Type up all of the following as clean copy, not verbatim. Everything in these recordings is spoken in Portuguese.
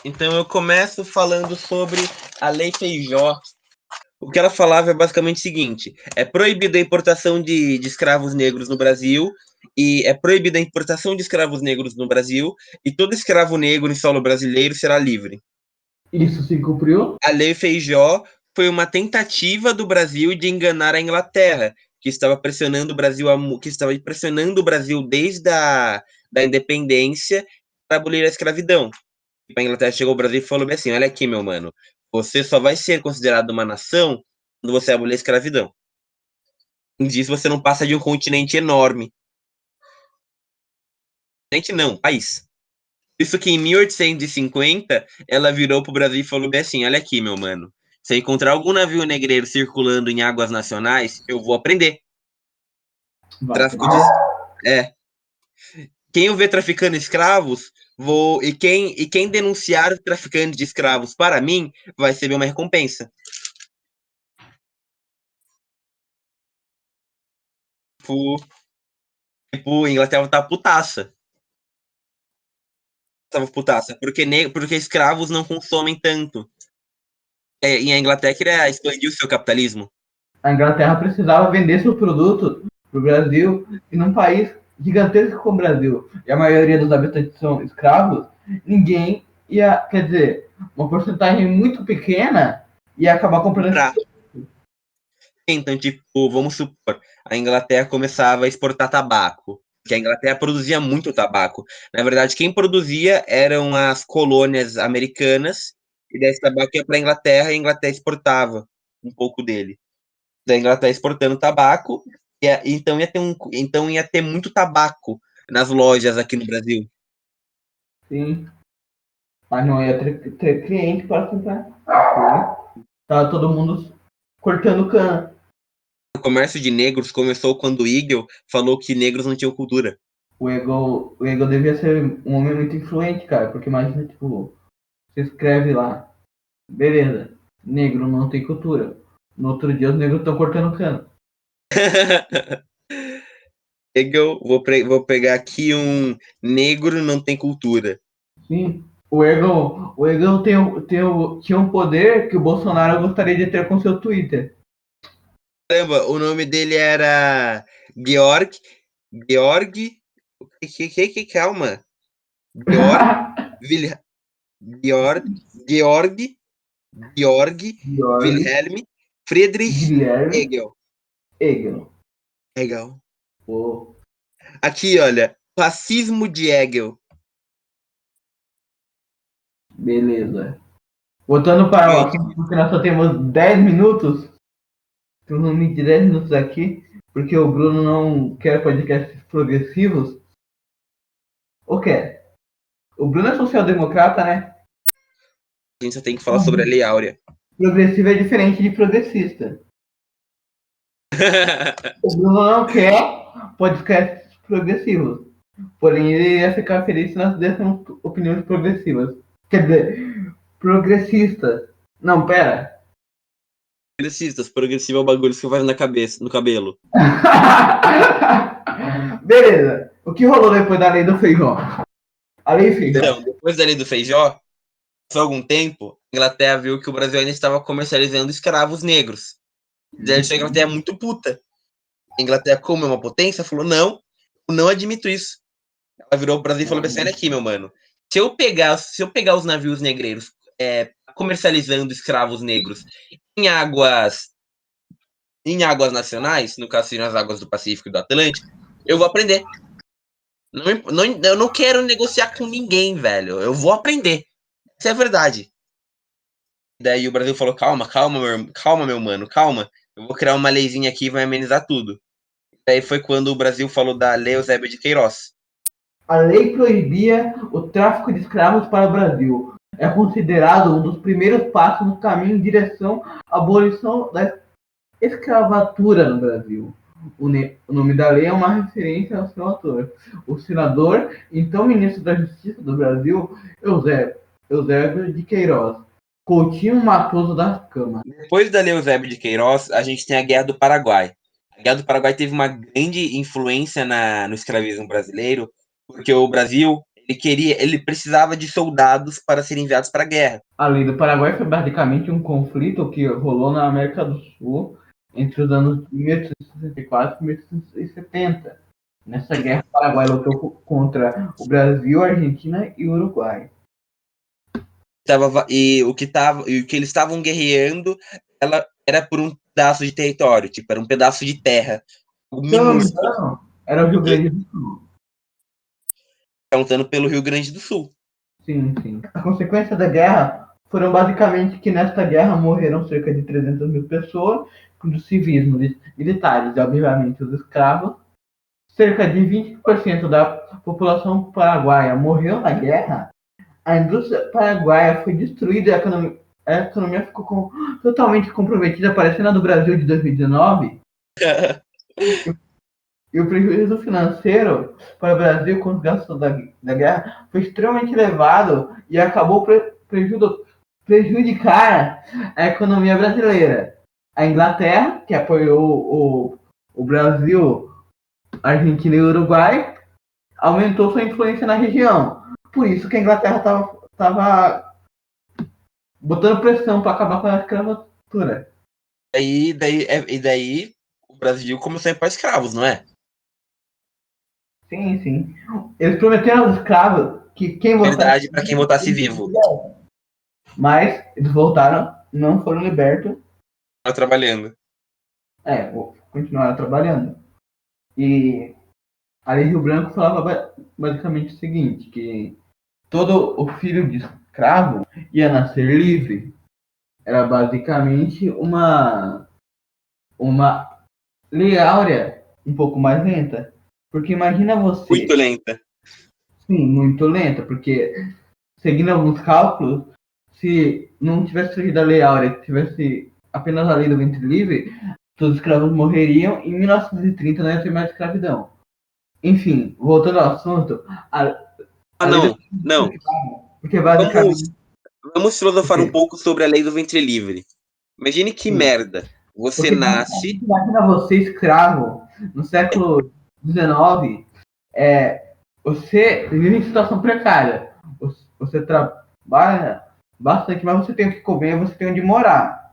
Então eu começo falando sobre a Lei Feijó. O que ela falava é basicamente o seguinte: é proibida a importação de escravos negros no Brasil, e é proibida a importação de escravos negros no Brasil, e todo escravo negro em solo brasileiro será livre. Isso se cumpriu? A Lei Feijó foi uma tentativa do Brasil de enganar a Inglaterra, que estava pressionando o Brasil, que estava pressionando o Brasil desde da independência para abolir a escravidão. A Inglaterra chegou ao Brasil e falou bem assim: olha aqui, meu mano, você só vai ser considerado uma nação quando você abolir a escravidão. Disso você não passa de um continente enorme. Continente não, país. Isso que em 1850 ela virou pro Brasil e falou bem assim: olha aqui, meu mano, se eu encontrar algum navio negreiro circulando em águas nacionais, eu vou aprender. Vai Tráfico de. aprender. É. Quem eu ver traficando escravos, vou. E quem denunciar traficante de escravos para mim, vai receber uma recompensa. Tipo, a Inglaterra tá putaça. Tava putaça. Porque escravos não consomem tanto. E a Inglaterra queria expandir o seu capitalismo. A Inglaterra precisava vender seus produtos para o Brasil e num país gigantesco como o Brasil, e a maioria dos habitantes são escravos, ninguém ia, quer dizer, uma porcentagem muito pequena ia acabar comprando esse Pra. produto. Então, tipo, vamos supor, a Inglaterra começava a exportar tabaco, que a Inglaterra produzia muito tabaco. Na verdade, quem produzia eram as colônias americanas, e desse tabaco ia para a Inglaterra e a Inglaterra exportava um pouco dele. Da Inglaterra exportando tabaco, então ia ter muito tabaco nas lojas aqui no Brasil. Sim, mas não ia ter cliente para comprar. Né? Tava todo mundo cortando cana. O comércio de negros começou quando o Eagle falou que negros não tinham cultura. O Eagle devia ser um homem muito influente, cara, porque imagina, tipo, você escreve lá, beleza, negro não tem cultura. No outro dia os negros estão cortando cana. Eagle, vou pegar aqui um negro não tem cultura. Sim. O Eagle tinha um poder que o Bolsonaro gostaria de ter com seu Twitter. Caramba, o nome dele era Georg, calma, Georg, Wil, Georg, Georg, Georg George Wilhelm Friedrich Guilherme Hegel. Eagle. Hegel. Pô, Aqui, olha, racismo de Hegel. beleza. Voltando para o assunto, porque nós só temos 10 minutos. Temos um limite de 10 minutos aqui, porque o Bruno não quer podcasts progressivos. Ou quer? O Bruno é social-democrata, né? A gente só tem que falar sobre a Lei Áurea. Progressivo é diferente de progressista. O Bruno não quer podcasts progressivos. Porém, ele ia ficar feliz se nós dessemos opiniões progressivas. Quer dizer, progressistas. Não, pera. Progressistas, progressivo é o bagulho que você faz na cabeça, no cabelo. Beleza. O que rolou depois da lei do feijão? A lei feijão. Então, depois da Lei do Feijó, por algum tempo, a Inglaterra viu que o Brasil ainda estava comercializando escravos negros. Daí a Inglaterra é muito puta. A Inglaterra, como é uma potência, falou: não, eu não admito isso. Ela virou o Brasil e falou assim: olha aqui, meu mano. Se eu pegar os navios negreiros comercializando escravos negros em águas em águas nacionais, no caso seriam as águas do Pacífico e do Atlântico, eu vou aprender. Eu não quero negociar com ninguém, velho. Eu vou aprender. Isso é verdade. Daí o Brasil falou: calma, calma, calma, meu mano, calma. Eu vou criar uma leizinha aqui e vai amenizar tudo. Daí foi quando o Brasil falou da Lei Eusébio de Queiroz. A lei proibia o tráfico de escravos para o Brasil. É considerado um dos primeiros passos no caminho em direção à abolição da escravatura no Brasil. O nome da lei é uma referência ao seu autor, o senador, então ministro da Justiça do Brasil, Eusébio de Queiroz, Coutinho Matoso da Câmara. Depois da Lei Eusébio de Queiroz, a gente tem a Guerra do Paraguai. A Guerra do Paraguai teve uma grande influência no escravismo brasileiro, porque o Brasil ele precisava de soldados para serem enviados para a guerra. A lei do Paraguai foi basicamente um conflito que rolou na América do Sul entre os anos 1864 e 1870. Nessa guerra, o Paraguai lutou contra o Brasil, a Argentina e o Uruguai. E o que eles estavam guerreando era por um pedaço de território, tipo, era um pedaço de terra. Se eu não me engano, era o Rio Grande do Sul. Lutando pelo Rio Grande do Sul. Sim, sim. A consequência da guerra foram basicamente que nesta guerra morreram cerca de 300 mil pessoas, dos civis, militares e, obviamente, os escravos. Cerca de 20% da população paraguaia morreu na guerra. A indústria paraguaia foi destruída e a economia ficou totalmente comprometida, parecendo a do Brasil de 2019. E o prejuízo financeiro para o Brasil com os gastos da guerra foi extremamente elevado e acabou prejudicar a economia brasileira. A Inglaterra, que apoiou o Brasil, a Argentina e o Uruguai, aumentou sua influência na região. Por isso que a Inglaterra estava botando pressão para acabar com a escravatura. E daí o Brasil começou a impor escravos, não é? Sim, sim. Eles prometeram aos escravos que quem votasse... Verdade, para quem votasse vivo. Mas eles voltaram, não foram libertos. Trabalhando. Continuaram trabalhando. E a Lei Rio Branco falava basicamente o seguinte, que todo o filho de escravo ia nascer livre. Era basicamente uma Lei Áurea um pouco mais lenta. Porque imagina você... Muito lenta. Sim, muito lenta, porque seguindo alguns cálculos, se não tivesse surgido a Lei Áurea, tivesse apenas a Lei do Ventre Livre, todos os escravos morreriam e em 1930 não ia ter mais escravidão. Enfim, voltando ao assunto... Não. Porque basicamente... Vamos filosofar um pouco sobre a Lei do Ventre Livre. Imagine que merda. Você nasce... Imagina você escravo no século XIX, você vive em situação precária. Você trabalha bastante, mas você tem o que comer, você tem onde morar.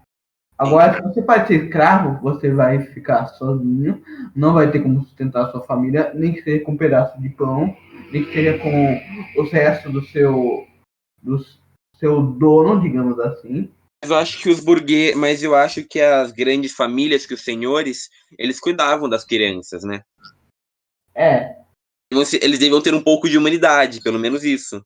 Agora, se você pode ser escravo, você vai ficar sozinho, não vai ter como sustentar a sua família, nem que seja com um pedaço de pão, nem que seja com os restos do seu dono, digamos assim. Mas eu acho que os burgueses, mas eu acho que as grandes famílias, que os senhores, eles cuidavam das crianças, né? Eles deviam ter um pouco de humanidade, pelo menos isso.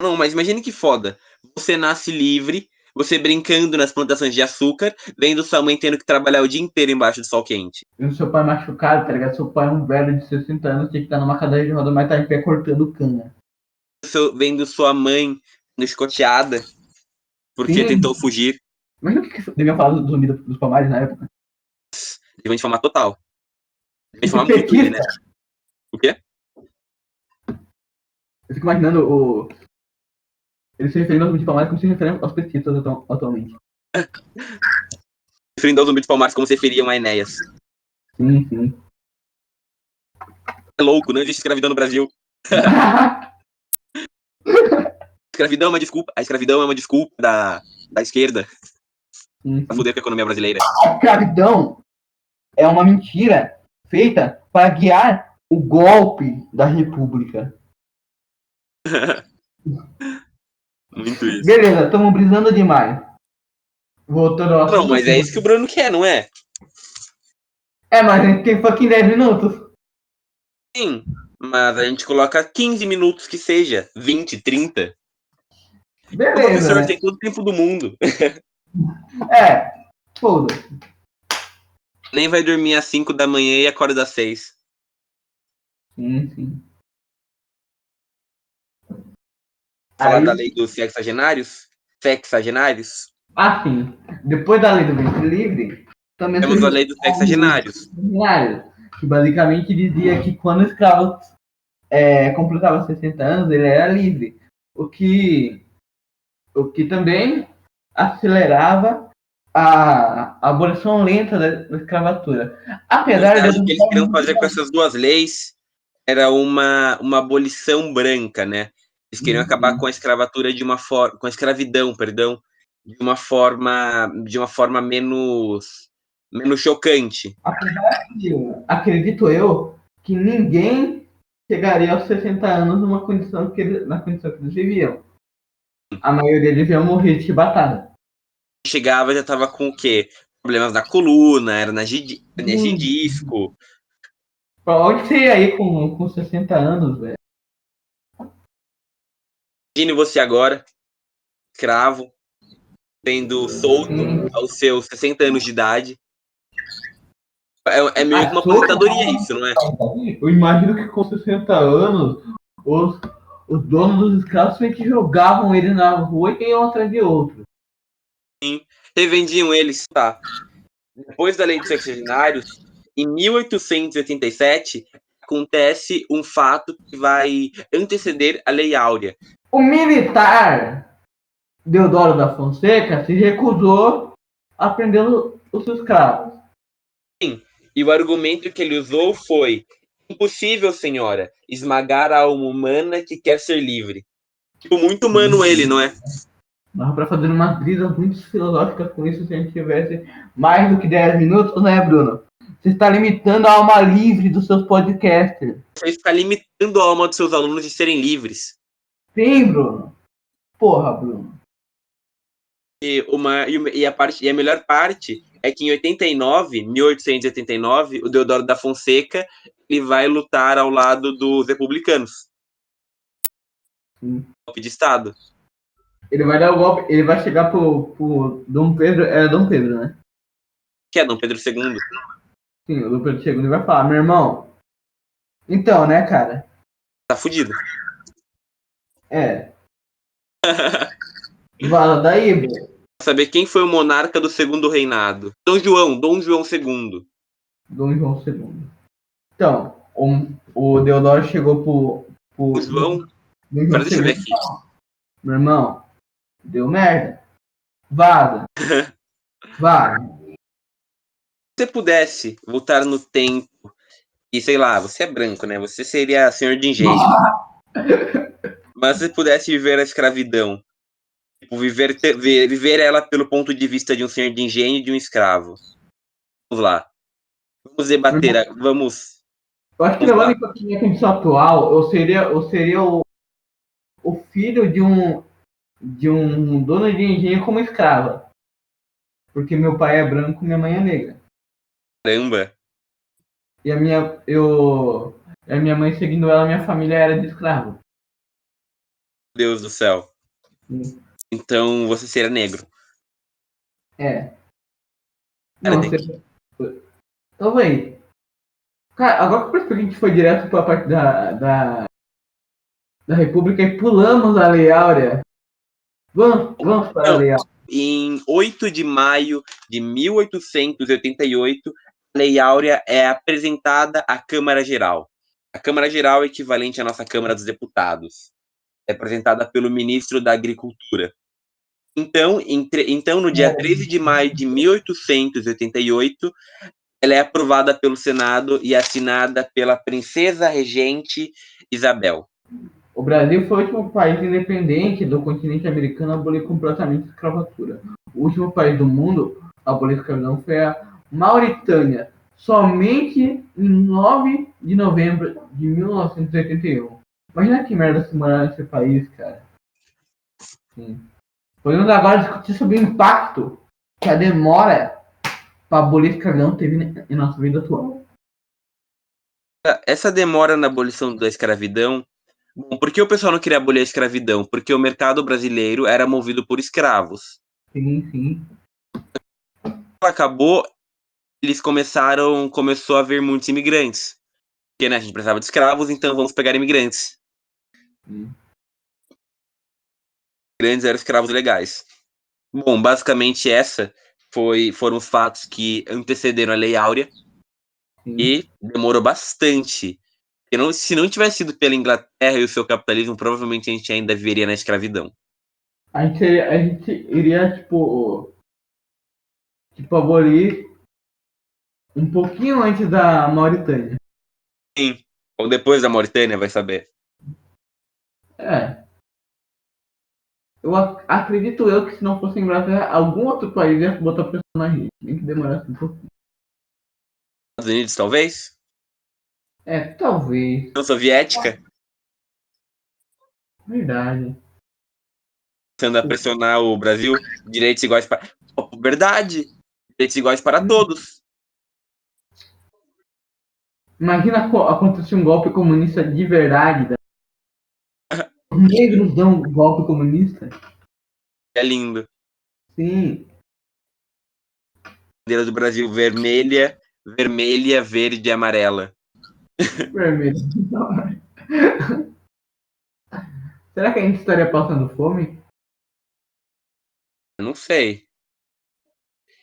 Não, mas imagine que foda. Você nasce livre, você brincando nas plantações de açúcar, vendo sua mãe tendo que trabalhar o dia inteiro embaixo do sol quente. E o seu pai machucado, tá ligado? Seu pai é um velho de 60 anos, tem que estar numa cadeira de roda, mas tá em pé cortando cana. Vendo sua mãe escoteada, porque tentou fugir. Imagina o que deviam falar do Zumbi dos Palmares na época. Deviam difamar total. Deviam difamar muito ele, né? O quê? Eu fico imaginando eles se referindo aos Zumbi dos Palmares como se referiam aos petistas atualmente. Referindo aos Zumbi dos Palmares como se referiam a Enéas. Sim. É louco, não existe escravidão no Brasil. Escravidão é uma desculpa. A escravidão é uma desculpa da esquerda. Pra fuder com a economia brasileira. A escravidão é uma mentira feita para guiar o golpe da República. Muito isso. Beleza, estamos brisando demais. Voltando ao assunto. Não, mas é isso que o Bruno quer, não é? Mas a gente tem fucking 10 minutos. Sim, mas a gente coloca 15 minutos que seja, 20, 30. Beleza. O professor tem todo o tempo do mundo. Foda-se. Nem vai dormir às 5 da manhã e acorda às 6. Sim. Falar da lei dos sexagenários? Sexagenários? Sim. Depois da lei do ventre livre, também temos a lei dos sexagenários. Que basicamente dizia que quando o escravo completava 60 anos, ele era livre. O que também acelerava a abolição lenta da escravatura. Apesar de que eles queriam fazer com essas duas leis era uma abolição branca, né? Eles queriam acabar com a escravatura com a escravidão, perdão, de uma forma menos chocante. Acredito eu que ninguém chegaria aos 60 anos na condição que eles viviam. A maioria devia morrer de chibatada. Chegava já tava com o quê? Problemas na coluna, hernia de disco. Pra onde você ia ir com 60 anos, velho? Imagine você agora, escravo, sendo solto aos seus 60 anos de idade. É meio que uma aposentadoria isso, não é? Eu imagino que com 60 anos, os, os donos dos escravos que jogavam ele na rua e iam atrás de outro. Sim, revendiam eles. Tá. Depois da lei dos sexagenários, em 1887, acontece um fato que vai anteceder a Lei Áurea. O militar Deodoro da Fonseca se recusou a prender os seus escravos. Sim, e o argumento que ele usou foi: impossível, senhora, esmagar a alma humana que quer ser livre. Tipo, muito humano ele, não é? Dava pra fazer umas brisas muito filosóficas com isso se a gente tivesse mais do que 10 minutos, né, Bruno? Você está limitando a alma livre dos seus podcasters. Você está limitando a alma dos seus alunos de serem livres. Sim, Bruno. Porra, Bruno. E a melhor parte é que em 1889, o Deodoro da Fonseca ele vai lutar ao lado dos republicanos. Golpe de Estado. Ele vai dar o golpe, ele vai chegar pro Dom Pedro, é Dom Pedro, né? Que é Dom Pedro II. Sim, o Dom Pedro chega e vai falar, meu irmão, então, né, cara? Tá fudido. É. Vala daí, Bruno. Saber quem foi o monarca do segundo reinado. Dom João II. Dom João II. Então, o Deodoro chegou pro João. Dom João Agora deixa eu ver II. aqui. Meu irmão, deu merda. Vaza. Vaza. Se você pudesse voltar no tempo e, sei lá, você é branco, né? Você seria senhor de engenho. Mas se você pudesse viver a escravidão, tipo, viver ela pelo ponto de vista de um senhor de engenho e de um escravo. Vamos lá. Vamos debater. Vamos Eu acho que lá. levando em conta a minha condição atual, eu seria o filho de um dono de engenho como escrava. Porque meu pai é branco e minha mãe é negra. Caramba. E a minha mãe seguindo ela, minha família era de escravo. Deus do céu. Sim. Então você seria negro. É. Cara, Não, você. Então, aí. Cara, agora que a gente foi direto pra parte da República e pulamos a Lei Áurea. Vamos para a Não, Lei Áurea. em 8 de maio de 1888, a Lei Áurea é apresentada à Câmara Geral. A Câmara Geral é equivalente à nossa Câmara dos Deputados. É apresentada pelo ministro da Agricultura. Então, no dia 13 de maio de 1888, ela é aprovada pelo Senado e assinada pela princesa regente Isabel. O Brasil foi o último país independente do continente americano a abolir completamente a escravatura. O último país do mundo a abolir a escravidão foi a Mauritânia, somente em 9 de novembro de 1981. Imagina que merda se morar nesse país, cara. Sim. Podemos agora discutir sobre o impacto que a demora para abolir a escravidão teve em nossa vida atual. Essa demora na abolição da escravidão. Bom, por que o pessoal não queria abolir a escravidão? Porque o mercado brasileiro era movido por escravos. Sim, sim. Quando acabou, começou a haver muitos imigrantes. Porque, né, a gente precisava de escravos, então vamos pegar imigrantes. Imigrantes eram escravos legais. Bom, basicamente foram os fatos que antecederam a Lei Áurea. Sim. E demorou bastante. Se não tivesse sido pela Inglaterra e o seu capitalismo, provavelmente a gente ainda viveria na escravidão. A gente iria, abolir um pouquinho antes da Mauritânia. Sim. Ou depois da Mauritânia, vai saber. É. Acredito eu que se não fosse Inglaterra, algum outro país ia botar pressão na gente. Nem que demorasse um pouquinho. Estados Unidos, talvez? Talvez. União Soviética? Verdade. Começando a pressionar o Brasil. Direitos iguais para... Verdade! Direitos iguais para todos. Imagina acontecer um golpe comunista de verdade. Os negros dão um golpe comunista. É lindo. Sim. Bandeira do Brasil vermelha, vermelha, verde e amarela. Vermelho. Será que a gente estaria passando fome? Eu não sei.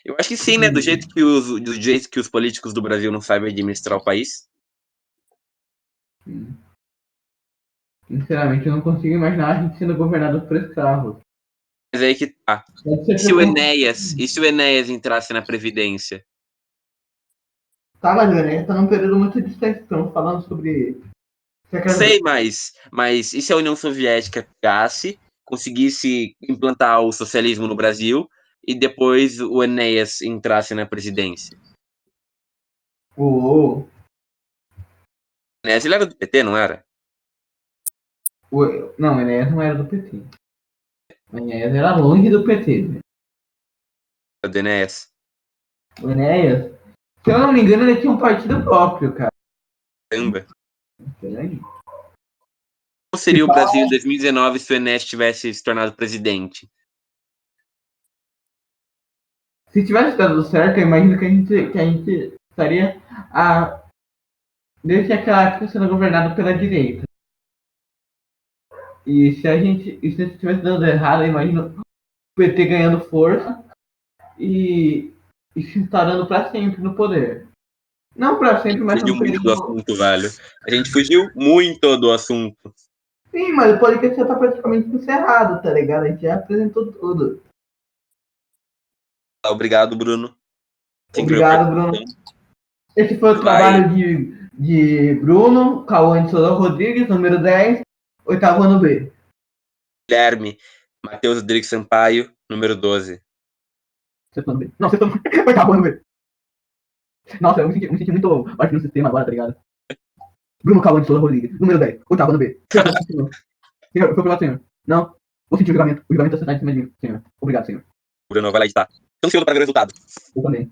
Eu acho que sim, né? Do jeito que os políticos do Brasil não sabem administrar o país. Sinceramente, eu não consigo imaginar a gente sendo governado por escravos. Mas aí que tá. E se o Enéas entrasse na Previdência? Tá, mas o Enem tá num período muito distante. Estamos falando sobre. Sei, mas e se a União Soviética pegasse, conseguisse implantar o socialismo no Brasil e depois o Enéas entrasse na presidência? O, O Enéas, ele era do PT, não era? não, o Enéas não era do PT. O Enéas era longe do PT. Né? Era do Enéas. O Enéas, se eu não me engano, ele tinha um partido próprio, cara. Caramba. Peraí. Como seria o Brasil em 2019 se o Enéas tivesse se tornado presidente? Se tivesse dado certo, eu imagino que a gente estaria desde aquela época sendo governado pela direita. E se tivesse dando errado, eu imagino o PT ganhando força e se instalando para sempre no poder. Não para sempre, mas Fugiu num muito do período. assunto, velho. A gente fugiu muito do assunto. Sim, mas o podcast já tá praticamente encerrado, tá ligado? A gente já apresentou tudo. Obrigado, Bruno. Obrigado, Bruno. Esse foi o trabalho de Bruno, Cauã de Souza Rodrigues, número 10, oitavo ano B. Guilherme, Matheus Rodrigues Sampaio, número 12. Sexto ano B. Não, sexto ano B. Oitavo ano B. Nossa, eu me senti muito parte no sistema agora, tá ligado? Bruno Cauã de Souza Rodrigues, número 10, oitavo ano B. Senhor, foi aprovado, senhor. Não, vou sentir o julgamento. O julgamento está sentado em cima de mim, senhor. Obrigado, senhor. Bruno vai lá editar. Estou ansioso para ver o resultado. Eu também.